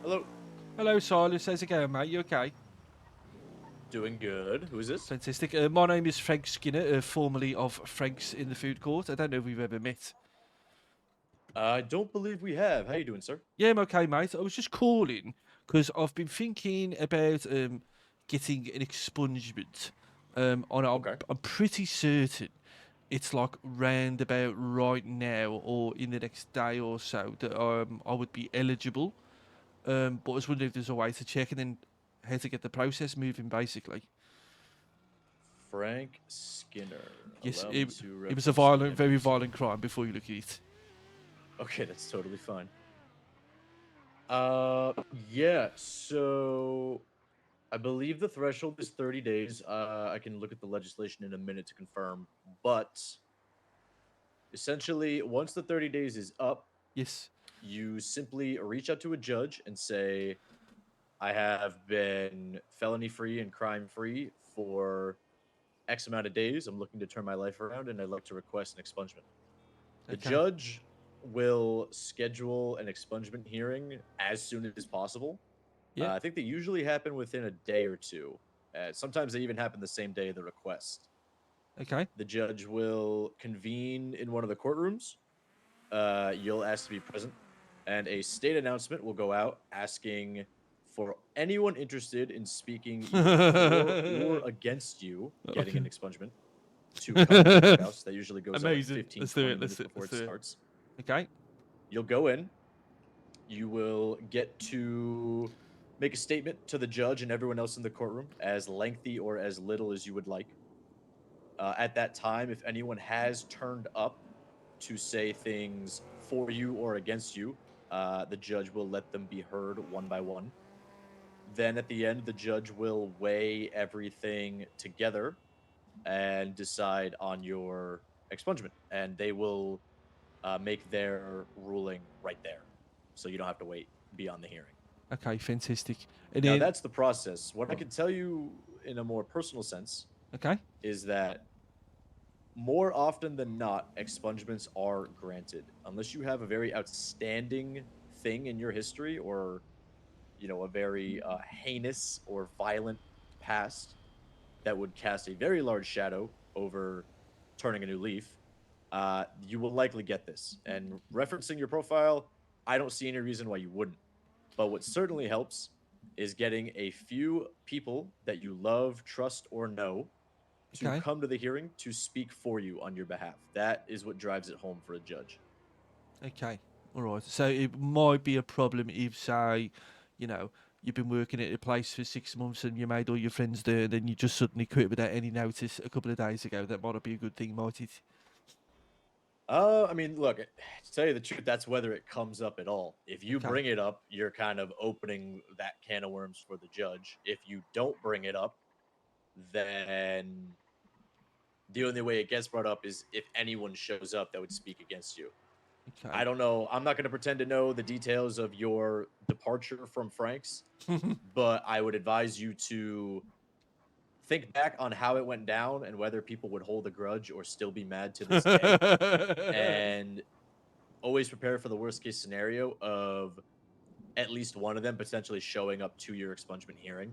Hello. Hello, Silas. How's it going, mate? You okay? Doing good. Who is this? Fantastic. My name is Frank Skinner, formerly of Frank's in the Food Court. I don't know if we've ever met. I don't believe we have. How you doing, sir? Yeah, I'm okay, mate. I was just calling because I've been thinking about getting an expungement. On Okay. I'm pretty certain it's like round about right now or in the next day or so that I would be eligible. But I was wondering if there's a way to check and then how to get the process moving, basically. Frank Skinner. Yes, Allow me to it was a reference the violent, very NPC. violent crime before you look at it. Okay, that's totally fine. Yeah. So I believe the threshold is 30 days. I can look at the legislation in a minute to confirm, but essentially, once the 30 days is up, Yes. you simply reach out to a judge and say, "I have been felony free and crime free for X amount of days. I'm looking to turn my life around and I'd like to request an expungement." The Okay. judge will schedule an expungement hearing as soon as possible. Yeah. I think they usually happen within a day or two. Sometimes they even happen the same day of the request. Okay. The judge will convene in one of the courtrooms. You'll ask to be present, and a state announcement will go out asking for anyone interested in speaking either for or against you getting Okay. an expungement to come to the courthouse. That usually goes out like Amazing. 15, Let's do 20 it. Let's minutes do it. before Let's it do it. starts. Okay. You'll go in. You will get to make a statement to the judge and everyone else in the courtroom, as lengthy or as little as you would like. At that time, if anyone has turned up to say things for you or against you, the judge will let them be heard one by one. Then at the end, the judge will weigh everything together and decide on your expungement, and they will make their ruling right there, so you don't have to wait beyond the hearing. Okay. Fantastic. And Now then. that's the process. What I can tell you in a more personal sense Okay. is that more often than not, expungements are granted unless you have a very outstanding thing in your history, or a very heinous or violent past that would cast a very large shadow over turning a new leaf. You will likely get this. And referencing your profile, I don't see any reason why you wouldn't. But what certainly helps is getting a few people that you love, trust, or know to Okay. come to the hearing to speak for you on your behalf. That is what drives it home for a judge. Okay. All right. So it might be a problem if, say, you know, you've been working at a place for 6 months and you made all your friends there, and then you just suddenly quit without any notice a couple of days ago. That might not be a good thing, might it? I mean, look, to tell you the truth, that's whether it comes up at all. If you Okay. bring it up, you're kind of opening that can of worms for the judge. If you don't bring it up, then the only way it gets brought up is if anyone shows up that would speak against you. I Okay. don't know. I'm not going to pretend to know the details of your departure from Frank's, but I would advise you to think back on how it went down and whether people would hold a grudge or still be mad to this day. And always prepare for the worst case scenario of at least one of them potentially showing up to your expungement hearing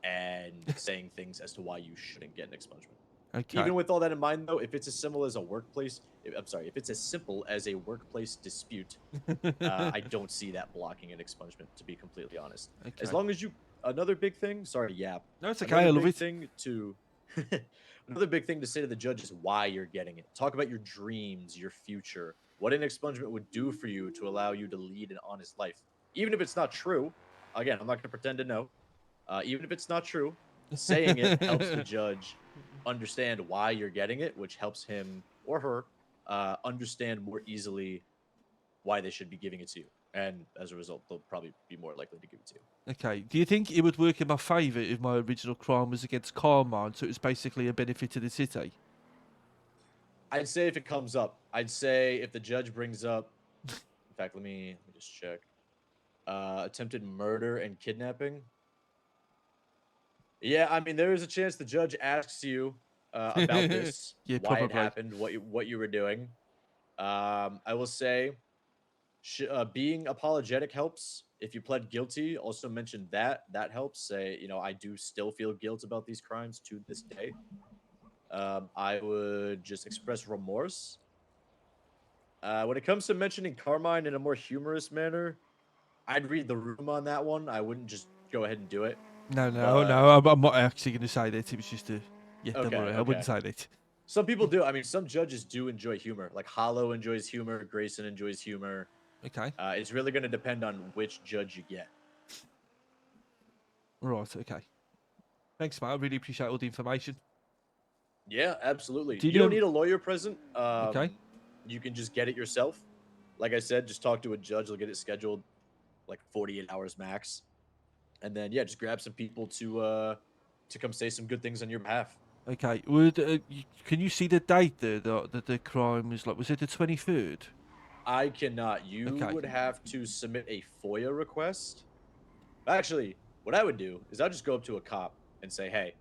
and saying things as to why you shouldn't get an expungement. Okay. Even with all that in mind, though, if it's as simple as a workplace, I'm sorry, if it's as simple as a workplace dispute, I don't see that blocking an expungement, to be completely honest. As Okay. long as you, another big thing, sorry to yap, No, it's okay. I another love big it. thing to, another big thing to say to the judge is why you're getting it. Talk about your dreams, your future, what an expungement would do for you to allow you to lead an honest life. Even if it's not true, again, I'm not going to pretend to know. Even if it's not true, saying it helps the judge understand why you're getting it, which helps him or her understand more easily why they should be giving it to you. And as a result, they'll probably be more likely to give it to you. Okay. Do you think it would work in my favour if my original crime was against Carmine, so it was basically a benefit to the city? I'd say if it comes up, I'd say if the judge brings up, in fact, let me just check. Attempted murder and kidnapping. Yeah, I mean, there is a chance the judge asks you about this, Yeah, why it probably. happened, what you were doing. I will say, being apologetic helps. If you pled guilty, also mention that. That helps. Say, you know, I do still feel guilt about these crimes to this day. I would just express remorse. When it comes to mentioning Carmine in a more humorous manner, I'd read the room on that one. I wouldn't just go ahead and do it. No, But I'm not actually going to say that. It was just a. Yeah, don't okay, worry. I wouldn't okay. say that. Some people do. I mean, some judges do enjoy humor. Like Hollow enjoys humor, Grayson enjoys humor. Okay. It's really going to depend on which judge you get. Right. Okay. Thanks, mate. I really appreciate all the information. Yeah, absolutely. Do you You don't know? need a lawyer present. Okay. You can just get it yourself. Like I said, just talk to a judge. They'll get it scheduled like 48 hours max. And then yeah, just grab some people to come say some good things on your behalf. Okay. Can you see the date there that the crime was like? Was it the 23rd? I cannot. You Okay. would have to submit a FOIA request. Actually, what I would do is I'll just go up to a cop and say, "Hey,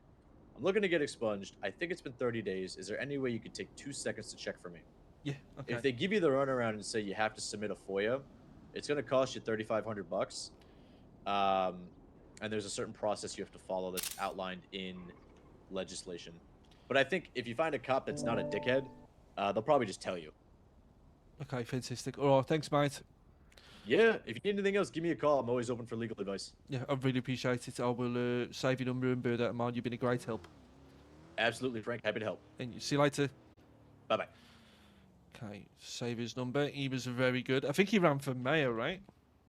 I'm looking to get expunged. I think it's been 30 days. Is there any way you could take 2 seconds to check for me?" Yeah. Okay. If they give you the runaround and say you have to submit a FOIA, it's going to cost you $3,500. And there's a certain process you have to follow that's outlined in legislation. But I think if you find a cop that's not a dickhead, they'll probably just tell you. Okay. Fantastic. All right. Thanks, mate. Yeah, if you need anything else, give me a call. I'm always open for legal advice. Yeah, I really appreciate it. I will save your number and bear that in mind. You've been a great help. Absolutely, Frank. Happy to help. And see you later. Bye bye. Okay, save his number. He was very good. I think he ran for mayor, right?